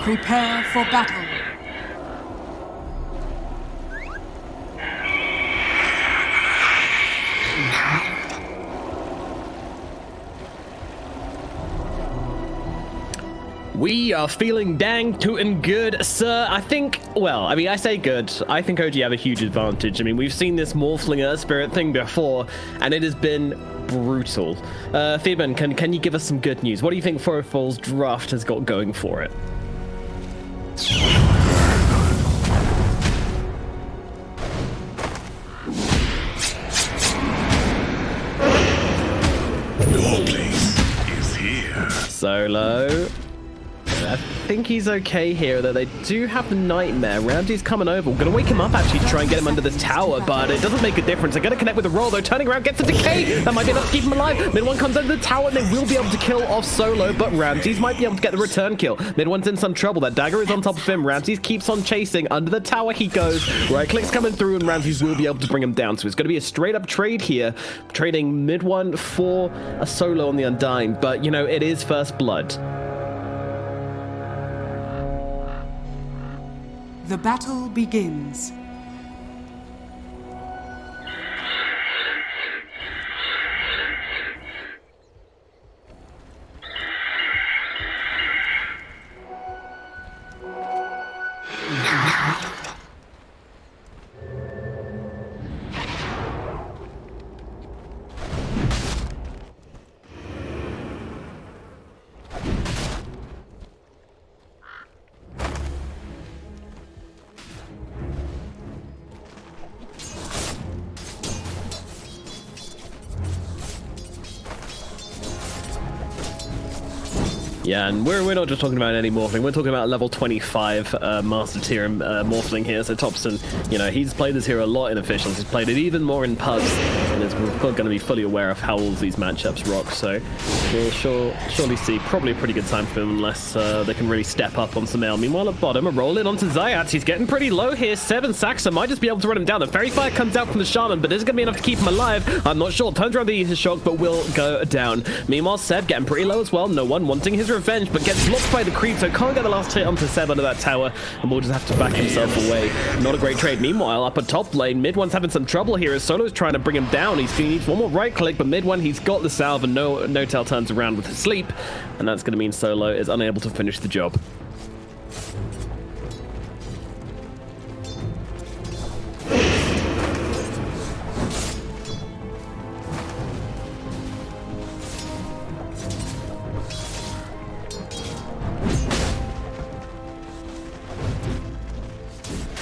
Prepare for battle. We are feeling dang tootin' good, sir. I think, well, I mean, I say good. I think OG have a huge advantage. I mean, we've seen this Morphling Spirit thing before, and it has been brutal. Feedman, can you give us some good news? What do you think Fall's draft has got going for it? Your place is here. Solo. I think he's okay here, though. They do have the Nightmare. Ramsey's coming over. We're going to wake him up, actually, to try and get him under this tower, but it doesn't make a difference. They're going to connect with the roll, though. Turning around, gets a decay. That might be enough to keep him alive. MidOne comes under the tower, and they will be able to kill off Solo, but Ramsey's might be able to get the return kill. MidOne's in some trouble. That dagger is on top of him. Ramsey's keeps on chasing. Under the tower he goes. Right click's coming through, and Ramsey's will be able to bring him down. So it's going to be a straight-up trade here, trading MidOne for a Solo on the Undying, but, you know, it is first blood. The battle begins. Yeah, and we're not just talking about any Morphling, we're talking about level 25 Master Tier Morphling here. So Thompson, you know, he's played this hero a lot in officials, he's played it even more in pubs, and is going to be fully aware of how all of these matchups rock. So we'll surely see probably a pretty good time for him unless they can really step up on some ale. Meanwhile at bottom, a roll in onto Zayat. He's getting pretty low here. 7 Saxa might just be able to run him down. The Fairy Fire comes out from the Shaman, but is it going to be enough to keep him alive? I'm not sure. Turns around to eat his shock, but will go down. Meanwhile, Seb getting pretty low as well. No one wanting his revenge, but gets blocked by the creep, so can't get the last hit onto Seb under that tower, and will just have to back himself away. Not a great trade. Meanwhile, up at top lane, MidOne's having some trouble here as Solo's trying to bring him down. He needs one more right click, but MidOne, he's got the salve, and no tail turns around with his sleep, and that's going to mean Solo is unable to finish the job.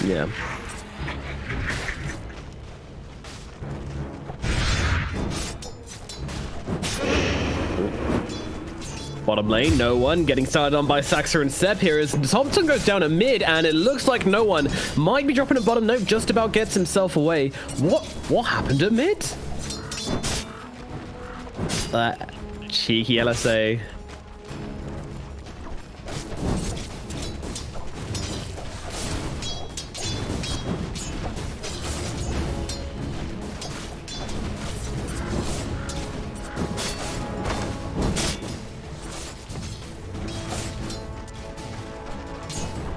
Yeah. Bottom lane, no one. Getting started on by Saxa and Seb here as Thompson goes down at mid, and it looks like no one might be dropping at bottom. Nope, just about gets himself away. What happened at mid? That cheeky LSA.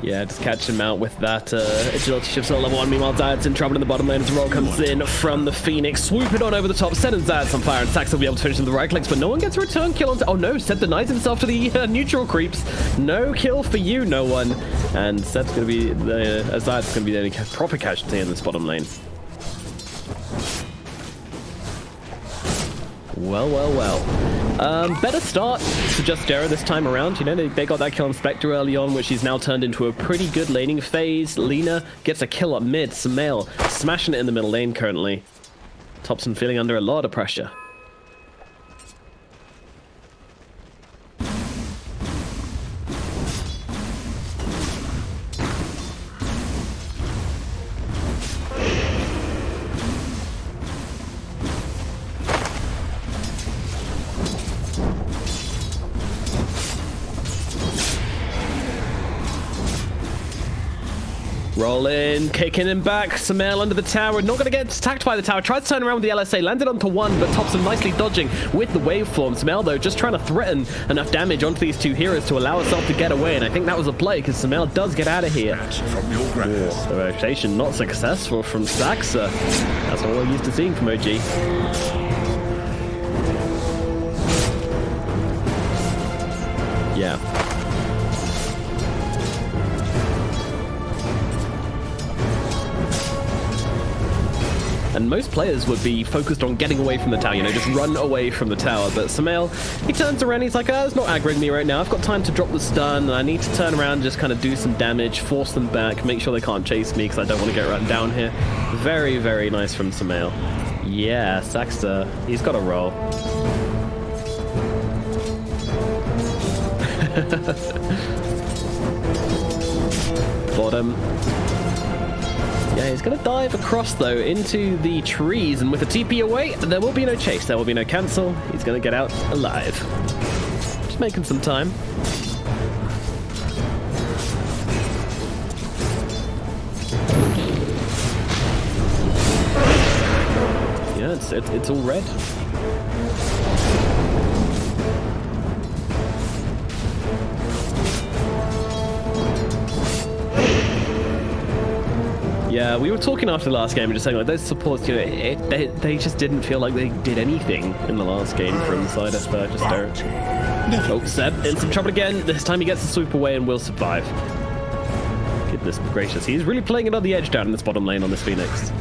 Yeah, just catch him out with that agility shift at level 1. Meanwhile, Zayat's in trouble in the bottom lane as the roll comes in from the Phoenix. Swoop it on over the top, sending Zayat on fire, and Sax will be able to finish with the right clicks, but no one gets a return kill onto... Oh no, Seb denies himself to the neutral creeps. No kill for you, no one. And Seb's going to be the... Zayat's going to be the only proper casualty in this bottom lane. Well. Better start for Justera this time around. You know, they got that kill on Spectre early on, which he's now turned into a pretty good laning phase. Lina gets a kill up mid. Samael smashing it in the middle lane currently. Thompson feeling under a lot of pressure. Roll in, kicking him back. Sumail under the tower. Not going to get attacked by the tower. Tried to turn around with the LSA. Landed onto one, but Topson nicely dodging with the waveform. Sumail, though, just trying to threaten enough damage onto these two heroes to allow herself to get away. And I think that was a play, because Sumail does get out of here. From your grasp. The rotation not successful from Saxa. That's what we're used to seeing from OG. Yeah. And most players would be focused on getting away from the tower, you know, just run away from the tower. But Sumail, he turns around, he's like, it's not aggroing me right now. I've got time to drop the stun, and I need to turn around, just kind of do some damage, force them back, make sure they can't chase me, because I don't want to get run down here. Very, very nice from Sumail. Yeah, Saxa, he's got a roll. Bottom. Yeah, he's going to dive across, though, into the trees, and with the TP away, there will be no chase, there will be no cancel. He's going to get out alive. Just making some time. Yeah, it's all red. Yeah, we were talking after the last game and just saying, like, those supports, you know, they just didn't feel like they did anything in the last game from the side of Just Oh, Seb in some trouble again. This time he gets the swoop away and will survive. Goodness gracious, he's really playing it on the edge down in this bottom lane on this Phoenix.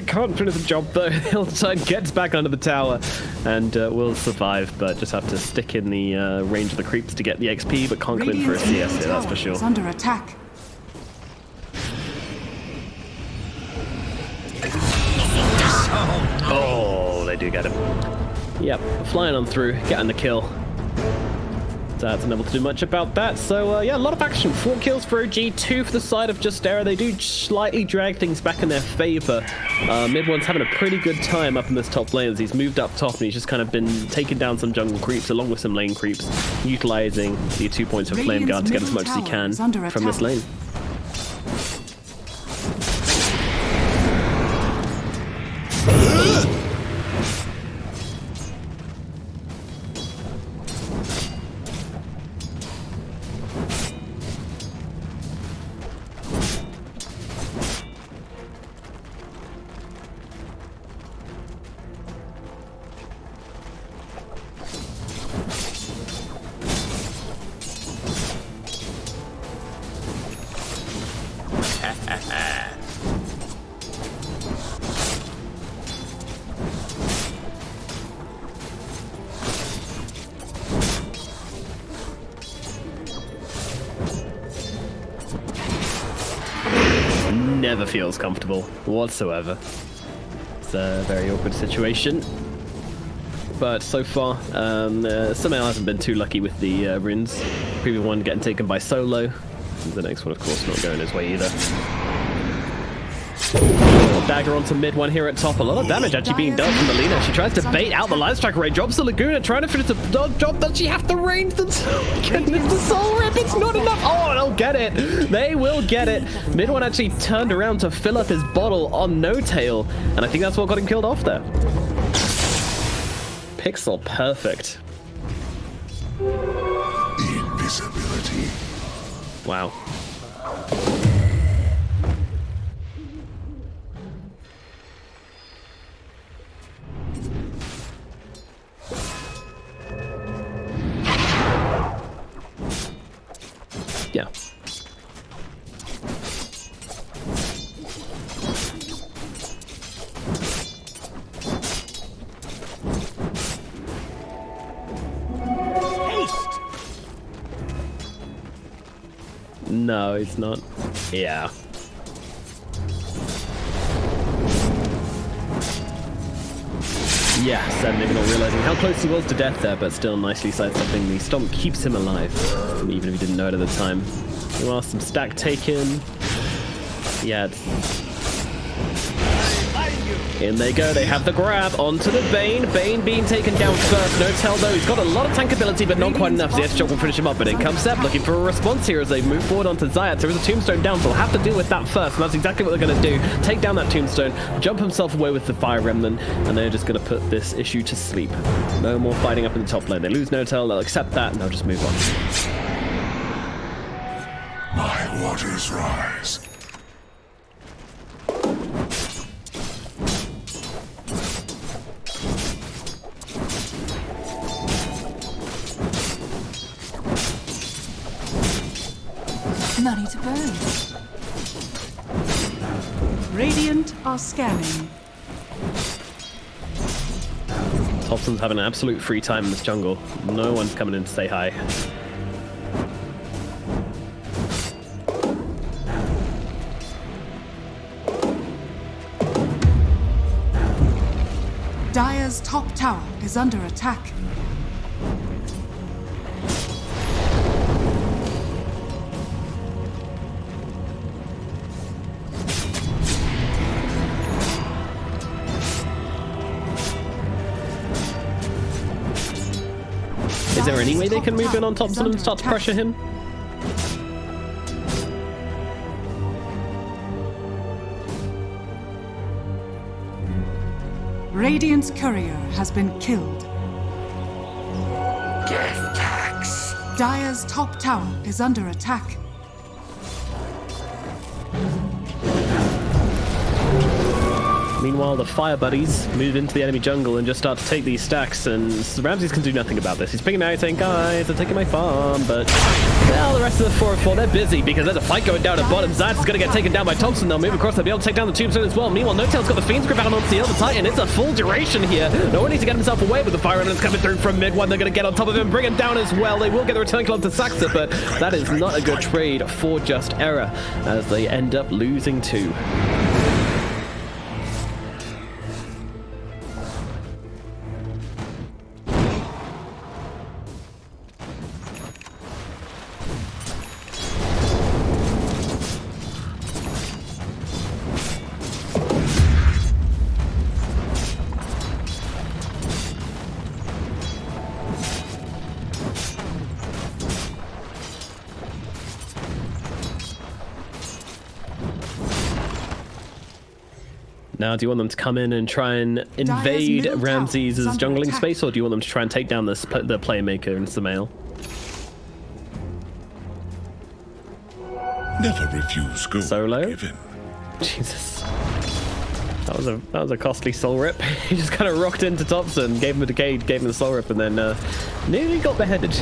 Can't finish the job though. Hillside gets back under the tower and will survive, but just have to stick in the range of the creeps to get the XP, but can't come in for a CS here, that's for sure. It's under attack. Oh, they do get him. Yep, flying on through, getting the kill. That's unable to do much about that. So, yeah, a lot of action. 4 kills for OG, 2 for the side of Justera. They do slightly drag things back in their favor. MidOne's having a pretty good time up in this top lane as he's moved up top and he's just kind of been taking down some jungle creeps along with some lane creeps, utilizing the 2 points of Flame Guard to get as much as he can from this lane. Never feels comfortable whatsoever. It's a very awkward situation. But so far, Sumail hasn't been too lucky with the runes. Previous one getting taken by Solo. The next one, of course, not going his way either. Dagger onto MidOne here at top. A lot of damage actually being done from Melina. She tries to bait out the Life Strike Ray. Drops the Laguna, trying to finish the job. Does she have to range the goodness, the Soul Rip? It's not enough. Oh, they'll get it. They will get it. MidOne actually turned around to fill up his bottle on No Tail, and I think that's what got him killed off there. Pixel perfect. Invisibility. Wow. Yeah. No, it's not. Yeah. Yeah, Sam maybe not realizing how close he was to death there, but still nicely sidestepping. The stomp keeps him alive, even if he didn't know it at the time. There are some stack taken. Yeah, In they go, they have the grab onto the Bane. Bane being taken down first. No tell though, he's got a lot of tank ability, but not quite enough. Ziyech will finish him up, but in comes Seb looking for a response here as they move forward onto Zayat. There is a tombstone down, so they'll have to deal with that first, and that's exactly what they're going to do. Take down that tombstone, jump himself away with the fire remnant, and they're just going to put this issue to sleep. No more fighting up in the top lane. They lose no tell, they'll accept that, and they'll just move on. My waters rise. Money to burn. Radiant are scanning. Thompson's having an absolute free time in this jungle. No one's coming in to say hi. Dire's top tower is under attack. Is there any way they can move in on Thompson and start to pressure him? Radiant's courier has been killed. Death tax. Dire's top tower is under attack. Meanwhile, the fire buddies move into the enemy jungle and just start to take these stacks, and Ramses can do nothing about this. He's picking out saying, guys, they're taking my farm, but well, the rest of the 4-4, they're busy because there's a fight going down at bottom. Zayat is going to get taken down by Thompson. They'll move across, they'll be able to take down the tombstone as well. Meanwhile, No-Tail's got the Fiend's grip out onto the other Titan. It's a full duration here. No one needs to get himself away, but the fire remnants coming through from MidOne. They're going to get on top of him, bring him down as well. They will get the return club to Saxa, but that is not a good trade for Just Error as they end up losing 2. Now, do you want them to come in and try and invade Ramses' jungling space, or do you want them to try and take down the playmaker and Samael? Never refuse gold Solo? given. Jesus. That was a costly soul rip. He just kind of rocked into Thompson, gave him a decay, gave him the soul rip, and then nearly got beheaded.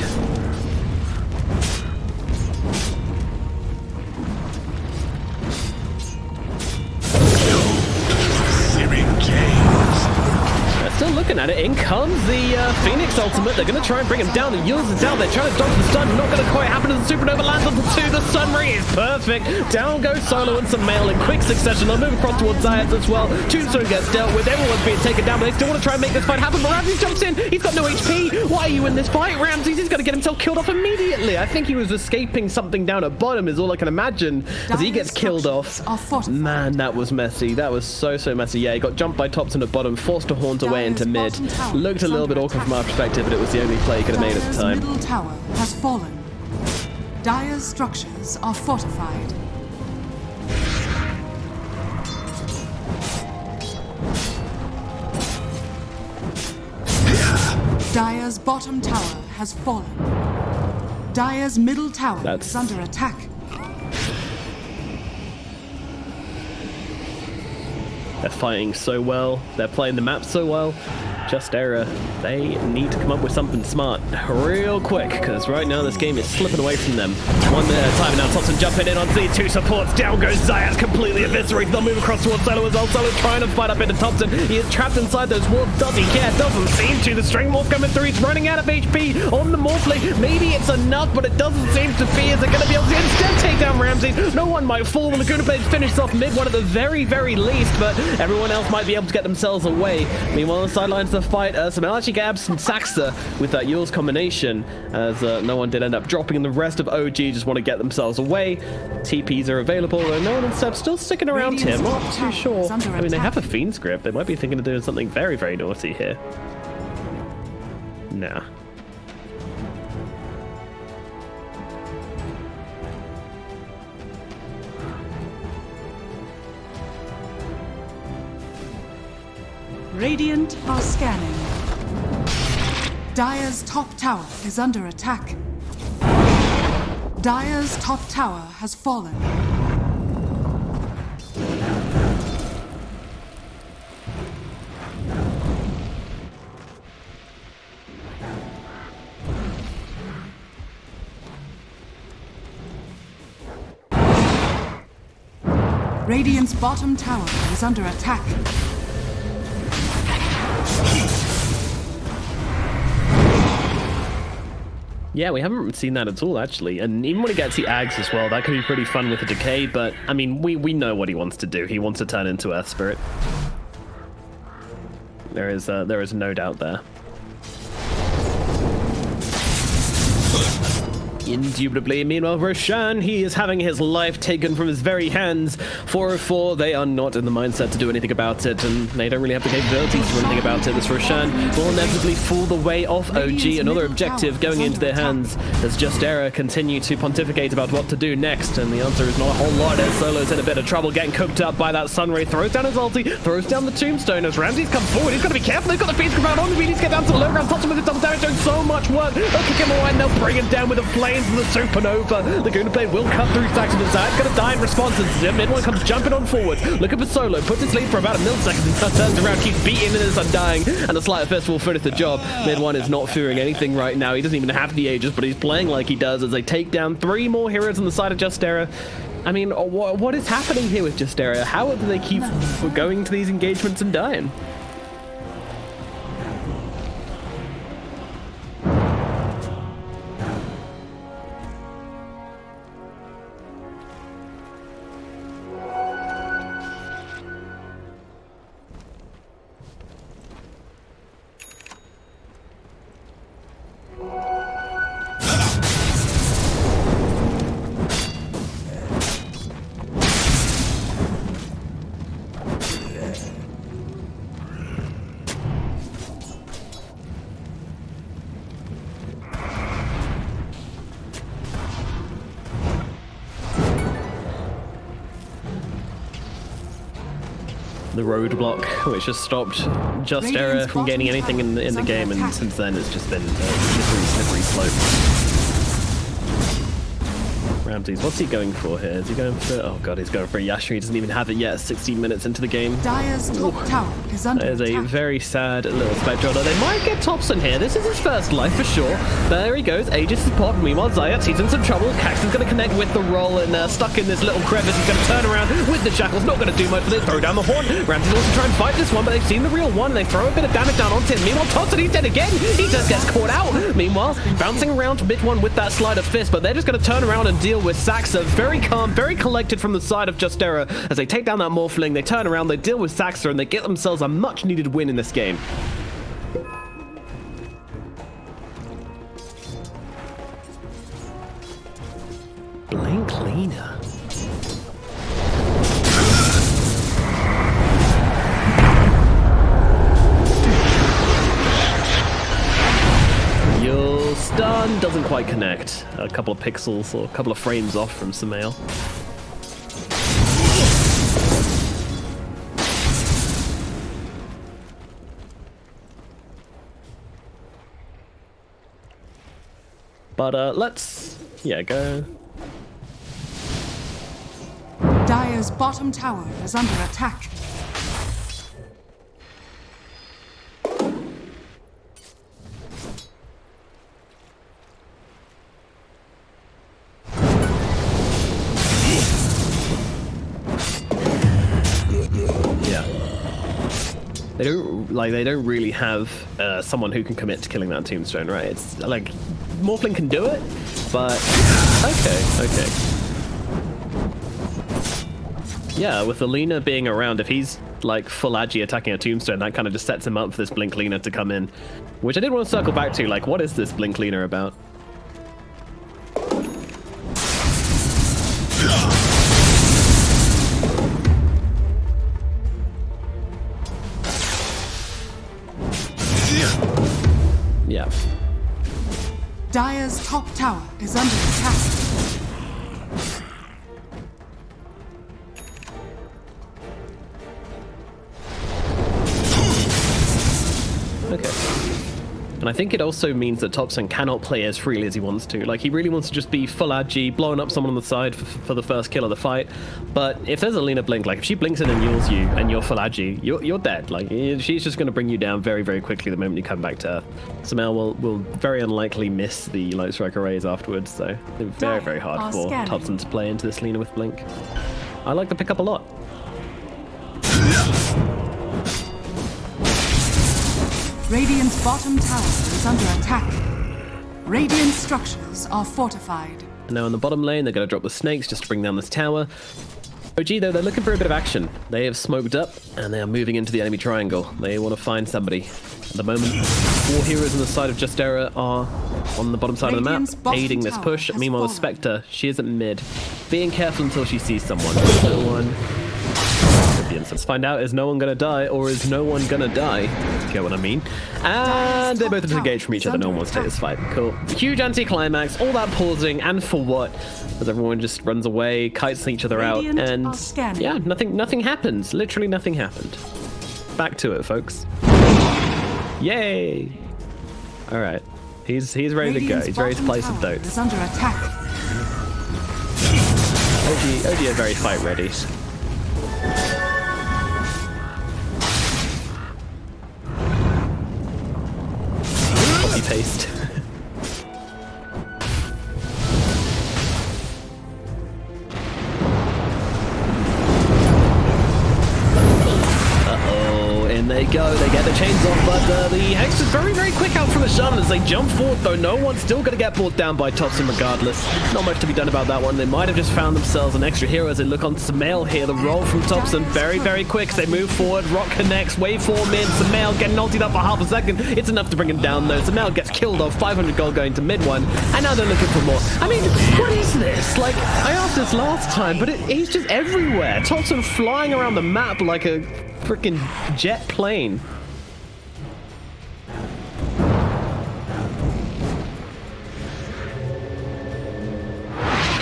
Still looking at it. In comes the Phoenix ultimate. They're going to try and bring him down. The Yules is down. They're trying to dodge the stun. Not going to quite happen as the Supernova lands on the 2. The Sun Ring is perfect. Down goes Solo and Samael in quick succession. They'll move across towards Zayat as well. Tombstone gets dealt with. Everyone's being taken down, but they still want to try and make this fight happen. But Ramses jumps in. He's got no HP. Why are you in this fight, Ramses? He's going to get himself killed off immediately. I think he was escaping something down at bottom is all I can imagine as he gets killed off. Man, that was messy. That was so messy. Yeah, he got jumped by Thompson at bottom, forced to haunt away into mid. Looked a little bit awkward from our perspective, but it was the only play he could have made at the time. Middle tower has fallen. Dire's structures are fortified. Dire's bottom tower has fallen. Dire's middle tower is under attack. They're fighting so well. They're playing the map so well. Just Error, they need to come up with something smart real quick, because right now this game is slipping away from them. 1 minute at a time. Now Thompson jumping in on Z2 supports. Down goes Zayat, completely eviscerated. They'll move across towards Solo as well. Solo trying to fight up into Thompson. He is trapped inside those walls. Does he care? Doesn't seem to. The String Morph coming through. He's running out of HP on the Morphling. Maybe it's enough, but it doesn't seem to be. Is it going to be able to instead take down Ramses? No one might fall. The Laguna Blade finishes off MidOne at the very least, but everyone else might be able to get themselves away. Meanwhile, on the sidelines, to fight some Archie Gabs and Saxter with that Yule's combination, as no one did end up dropping, and the rest of OG just want to get themselves away. TPs are available, though no one in Seb still sticking around here. Not too sure. I mean, they have a Fiend's Grip. They might be thinking of doing something very, very naughty here. Nah. Radiant are scanning. Dire's top tower is under attack. Dire's top tower has fallen. Radiant's bottom tower is under attack. Yeah, we haven't seen that at all, actually. And even when he gets the Ags as well, that could be pretty fun with the Decay, but, I mean, we know what he wants to do. He wants to turn into Earth Spirit. There is no doubt there. Indubitably. Meanwhile, Roshan, he is having his life taken from his very hands. 404, they are not in the mindset to do anything about it, and they don't really have the capabilities to do anything about it. This Roshan will inevitably fall the way off OG. Another objective going into their hands as Justera continue to pontificate about what to do next, and the answer is not a whole lot, as Solo's in a bit of trouble getting cooked up by that Sunray. Throws down his ulti, throws down the tombstone as Ramses comes forward. He's got to be careful. He's got the Fiend's Grip out on. He needs to get down to the low ground, touch him with his double damage, doing so much work. They'll kick him away, and they'll bring him down with the flame. The Supernova. Laguna Blade will cut through Saxon and Zad. Gonna die in response. MidOne comes jumping on forward. Looking for Solo. Puts his lead for about a millisecond and turns around. Keeps beating and is undying. And the Slight Fist will finish the job. MidOne is not fearing anything right now. He doesn't even have the Aegis, but he's playing like he does as they take down 3 more heroes on the side of Justera. I mean, what is happening here with Justera? How do they keep going to these engagements and dying? The roadblock, which has stopped Justera from gaining anything in the game, and since then it's just been slippery slope. Ramses, what's he going for here? Is he going for... Oh god, he's going for a Yashri. He doesn't even have it yet, 16 minutes into the game. Dire's top tower is under That is a attack. very sad little Spectre. They might get Thompson here. This is his first life for sure. There he goes. Aegis is popped. Meanwhile, Zayat, he's in some trouble. Cax is going to connect with the roll and stuck in this little crevice. He's going to turn around with the Shackles. Not going to do much with it. Throw down the horn. Ramses wants to try and fight this one, but they've seen the real one. They throw a bit of damage down onto him. Meanwhile, Thompson, he's dead again. He just gets caught out. Meanwhile, bouncing around MidOne with that Slider Fist, but they're just going to turn around and deal with Saxa. Very calm, very collected from the side of Justera as they take down that Morphling. They turn around, they deal with Saxa, and they get themselves a much-needed win in this game. Blank cleaner. Your stun doesn't quite connect. A couple of pixels or a couple of frames off from Samael. But let's, go. Dire's bottom tower is under attack. They don't really have someone who can commit to killing that tombstone, right? It's like Morphling can do it, but okay. Yeah, with the Lina being around, if he's like full agi attacking a tombstone, that kind of just sets him up for this Blink Lina to come in. Which I did want to circle back to, like, what is this Blink Lina about? Yeah. Dire's top tower is under attack. Okay. And I think it also means that Topson cannot play as freely as he wants to. Like, he really wants to just be full agi, blowing up someone on the side for the first kill of the fight. But if there's a Lina blink, like, if she blinks in and yules you and you're full agi, you're dead. Like, she's just going to bring you down very, very quickly the moment you come back to Earth. Sumail will very unlikely miss the Light Strike arrays afterwards, so it's very, very hard for Topson to play into this Lina with blink. I like the pickup a lot. Radiant's bottom tower is under attack. Radiant structures are fortified. And now in the bottom lane, they're going to drop the snakes just to bring down this tower. OG, though, they're looking for a bit of action. They have smoked up, and they are moving into the enemy triangle. They want to find somebody. At the moment, 4 heroes on the side of Justera are on the bottom side of the map, aiding this push. Meanwhile, the Spectre, she is at mid, being careful until she sees someone. No one. Let's find out, is no one gonna die, or is no one gonna die? You get what I mean? And they're both disengaged from each other. No one wants to take this fight. Cool. Huge anti-climax, all that pausing, and for what? As everyone just runs away, kites each other out, and yeah, nothing happens. Literally nothing happened. Back to it, folks. Yay! All right, he's ready to go. He's ready to play some dots. Under attack. OG are very fight ready. Paste. Uh-oh, in they go. They get the chains off, but the Hex is very, very quick out from the Shaman as they jump forward, though no one's still going to get brought down by Topson regardless. Not much to be done about that one. They might have just found themselves an extra hero as they look on Sumail here. The roll from Topson very, very quick as they move forward. Rock connects, wave form in. Sumail getting ultied up for half a second. It's enough to bring him down, though. Sumail gets killed off. 500 gold going to MidOne, and now they're looking for more. I mean, what is this? Like, I asked this last time, but he's just everywhere. Topson flying around the map like a freaking jet plane.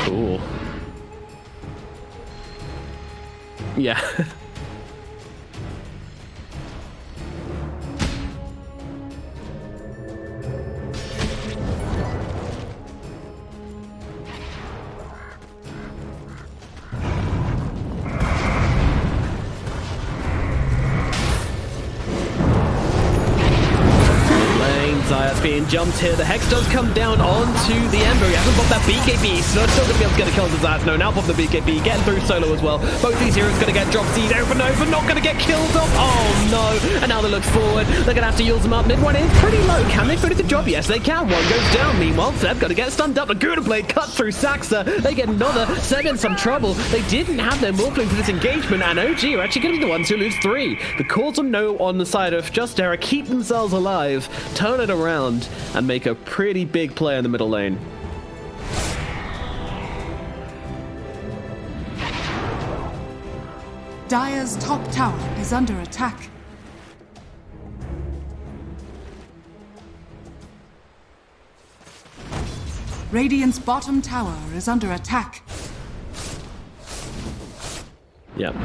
Cool. Yeah. Zaya's being jumped here. The Hex does come down onto the Ember. He hasn't popped that BKB, so still going to be able to get a kill on Zayas. No, now pop the BKB, getting through solo as well. Both these heroes going to get dropped. He's over and over, not going to get killed off. Oh no! And now they look forward. They're going to have to use them up. MidOne is pretty low. Can they finish the job? Yes, they can. One goes down. Meanwhile, Seb going to get stunned up. Laguna Blade cuts through Saxa. They get another. Seb in some trouble. They didn't have their Morphling for this engagement, and OG are actually going to be the ones who lose 3. The calls on no on the side of Justera keep themselves alive, turn it around, and make a pretty big play in the middle lane. Dire's top tower is under attack. Radiant's bottom tower is under attack. Yep.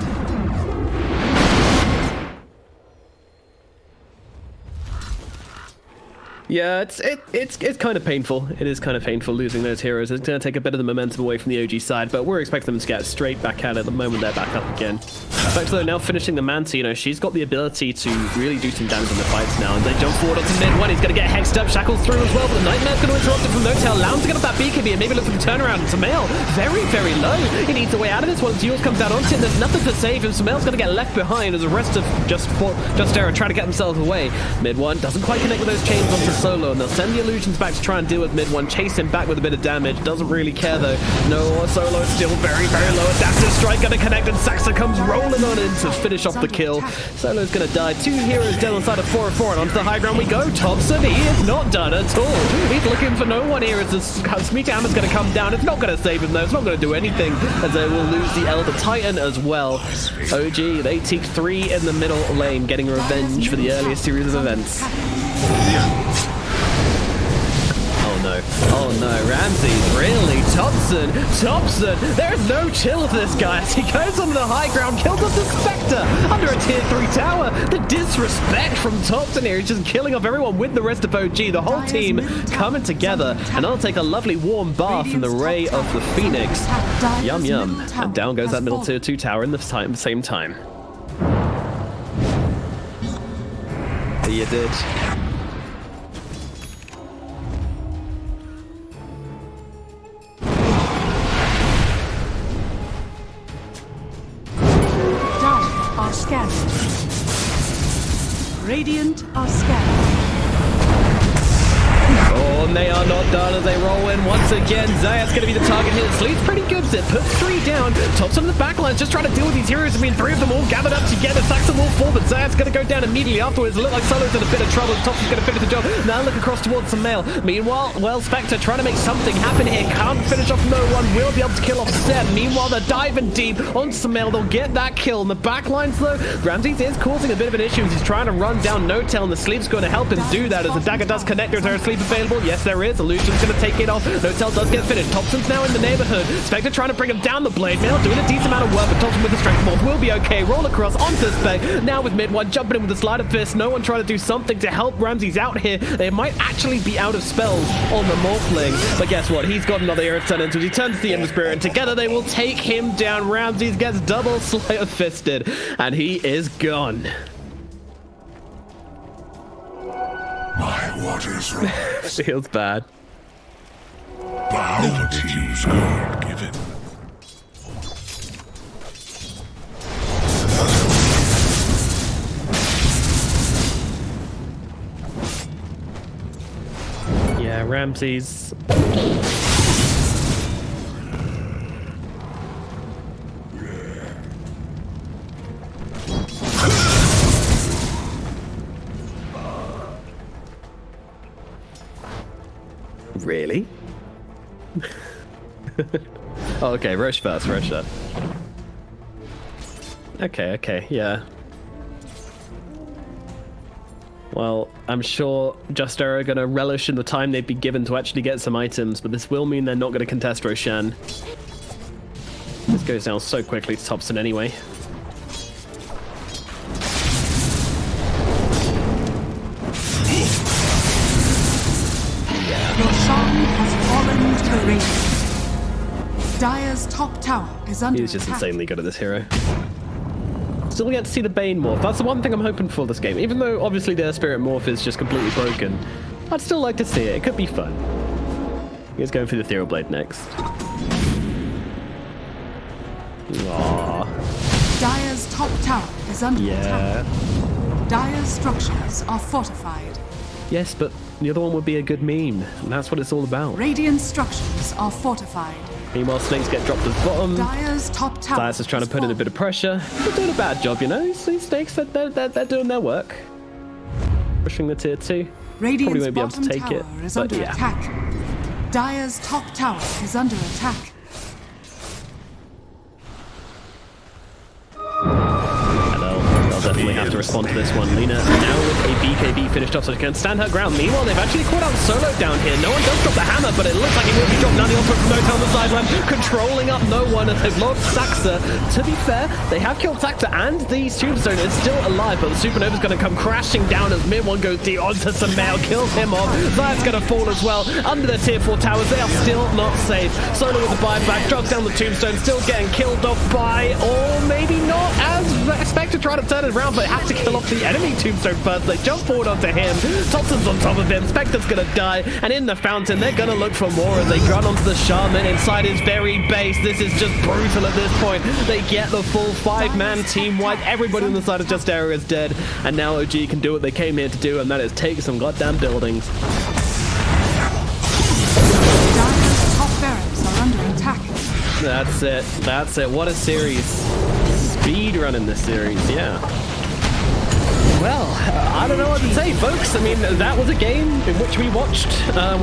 Yeah, it's kind of painful. It is kind of painful losing those heroes. It's going to take a bit of the momentum away from the OG side, but we're expecting them to get straight back at it the moment they're back up again. Spectre, though, now finishing the Manta, you know, she's got the ability to really do some damage in the fights now, and they jump forward onto MidOne. He's going to get hexed up, shackles through as well, but the Nightmare's going to interrupt it from no tail. Allows him to get up that BKB and maybe look for the turnaround. And Sumail, very, very low. He needs a way out of this one. Duels comes down onto him. There's nothing to save him. Sumail's going to get left behind as the rest of Justera try to get themselves away. MidOne doesn't quite connect with those chains onto Solo, and they'll send the illusions back to try and deal with MidOne, chase him back with a bit of damage. Doesn't really care though. No, Solo is still very, very low. Adaptive strike gonna connect, and Saxa comes rolling on in to finish off the kill. Solo's gonna die. 2 heroes down on side of 4 and 4, and onto the high ground we go. Thompson, he is not done at all. He's looking for no one here as the Meteor Hammer's gonna come down. It's not gonna save him though. It's not gonna do anything, as they will lose the Elder Titan as well. OG, they take 3 in the middle lane, getting revenge for the earlier series of events. Oh no, Ramses, really? Thompson, there's no chill for this guy as he goes on the high ground, kills off the Spectre under a tier 3 tower. The disrespect from Thompson here, he's just killing off everyone with the rest of OG, the whole team coming together, and I'll take a lovely warm bath from the ray of the Phoenix. Yum yum, and down goes that middle tier 2 tower in the same time. You did. Radiant are scattered. Oh, and they are not done as they roll in once again. Zayat's going to be the target here. Sleeps pretty good. Zip puts 3 down. Thompson in the backline just trying to deal with these heroes. I mean, 3 of them all gathered up together. Saxon will fall, but Zayat's going to go down immediately afterwards. Look like Solo's in a bit of trouble. Thompson's going to finish the job. Now look across towards some mail. Meanwhile, well, Spectre trying to make something happen here. Can't finish off no one. Will be able to kill off Seb. Meanwhile, they're diving deep onto some mail. They'll get that kill. In the backlines, though, Ramses is causing a bit of an issue. He's trying to run down No-Tail, and the Sleep's going to help him do that as the dagger does connect. Is there a Sleep available? Yes, there is. Illusion's going to take it off. No-Tail does get finished. Thompson's now in the neighborhood. Spectre trying to bring him down the blade mail, doing a decent amount of work, but Thompson with the strength morph will be okay. Roll across onto Spec. Now with MidOne jumping in with the slide of fist. No one trying to do something to help Ramses out here. They might actually be out of spells on the Morphling, but guess what? He's got another hero to turn into. He turns to the Ember Spirit, and together they will take him down. Ramses gets double Slayer fisted, and he is gone. My waters rise. Feels bad. Bounty's God given. Yeah, Ramses. Really? Oh, okay, Roche first, Roche first. Okay, yeah. Well, I'm sure Juster are going to relish in the time they'd be given to actually get some items, but this will mean they're not going to contest Roshan. This goes down so quickly to Thompson anyway. Roshan has fallen to the Radiant. Dire's top tower is under He's just attack. insanely good at this hero. Still get to see the Bane morph. That's the one thing I'm hoping for this game. Even though obviously their spirit morph is just completely broken, I'd still like to see it. It could be fun. He's going for the Ethereal Blade next. Aww. Dire's top tower is under Yeah. attack. Dire's structures are fortified. Yes, but the other one would be a good meme, and that's what it's all about. Radiant structures are fortified. Meanwhile, snakes get dropped at the bottom. Dire's top tower. Dias is trying to put in a bit of pressure. They're doing a bad job, you know. These snakes, they're doing their work. Pushing the tier 2. Radiant's Probably won't be able to bottom take tower it, is but under yeah. attack. Dire's top tower is under attack. They'll definitely have to respond to this one. Lina now with a BKB finished off, so she can stand her ground. Meanwhile, they've actually caught out Solo down here. No one does drop the hammer, but it looks like he will be dropped down the ultimate from No-Tail on the sideline, controlling up no one as they've lost Saxa. To be fair, they have killed Saxa, and the Tombstone is still alive, but the Supernova's going to come crashing down as MidOne goes deep onto some mail, kills him off. Zayat's going to fall as well. Under the tier 4 towers, they are still not safe. Solo with the buyback, drops down the Tombstone, still getting killed off by, or maybe not, as Spectre Spectre trying to turn it around, but have to kill off the enemy tombstone first. They jump forward onto him. Thompson's on top of him. Spectre's gonna die. And in the fountain, they're gonna look for more as they run onto the shaman inside his very base. This is just brutal at this point. They get the full 5-man team wipe. Everybody on the side of Justera is dead. And now OG can do what they came here to do, and that is take some goddamn buildings. Dire's top barracks are under attack. That's it. That's it. What a series. Speed running this series, yeah. Well, I don't know what to say, folks. I mean, that was a game in which we watched